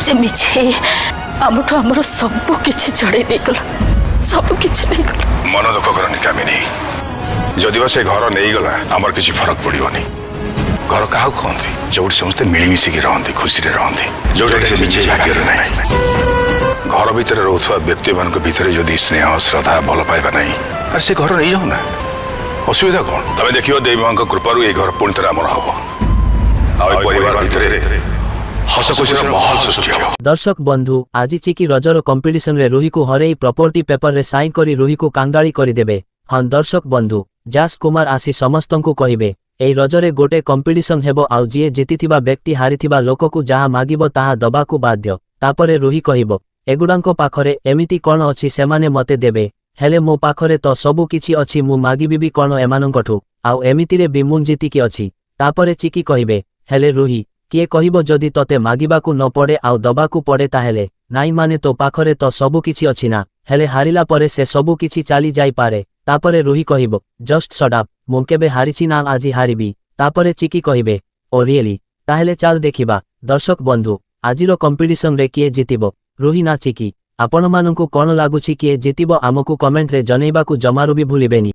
से मिछे आमठू आमर सब किछि चढ़े नहीं गला सब किछि नहीं गला। मन दुख करनी कामिनी जदि से घर नहीं गला आमर किछि फरक पड़िबनी। घर क्या कहते जो समस्ते मिलमिशिकी रहती खुशी रहती जोटा से मिछे भाग्य ना घर भितर रोथुआ व्यक्ति मान भीतर जदि स्नेह श्रद्धा भल पाइबा नहीं अरे से घर नहीं जाऊना असुविधा कौन तमें देख देवी माँ कृपार ये घर पुणी थे आमर हम परिवार भितर हस खुशी माहौल सृष्टि हो। दर्शक बंधु आज चिकी रजर कंपिटिशन रे रुही को हरई प्रॉपर्टी पेपर रे साइन करी रुही को कांगाली करदेवे। हाँ दर्शक बंधु जास कुमार आसी समस्त को कहिबे एई रजरे गोटे कंपिटिशन हेबो आउ जीए जीतिथिबा व्यक्ति हारिथिबा लोककु जहा मागिबो ताहा दबाकु बाध्य। तापरे रुही कहिबो एगुडांको पाखरे एमिति कोन अछि सेमाने मते देबे हेले मो पाखरे तो सबु किछि अछि मु मागिबी भी कोन एमानंकठु आउ एमितिरे भी मु जीतिकी अछि। तापरे चिकी कहिबे हेले रुही किए कहिबो जदि तते मागिबाकु न पड़े आउ दबाकु पड़े ताहेले नाई माने तो पाखरे तो सबु किछि अछि ना हेले हारिला परे से सबु किछि चाली जाई पारे। तापरे रुही कहिबो जस्ट शट अप मु केबे हारिछि ना आजि हारिबी। तापरे चिकी कहिबे ओ रियली ताहेले चाल देखिबा। दर्शक बंधु आजिरो कंपिटिशन रे किए जितिबो रुही ना चिकी आपण माननकु कोन लागुछि किए जितिबो आमकु कमेंट रे जणैबाकु जमारु भी भूलिबेनी।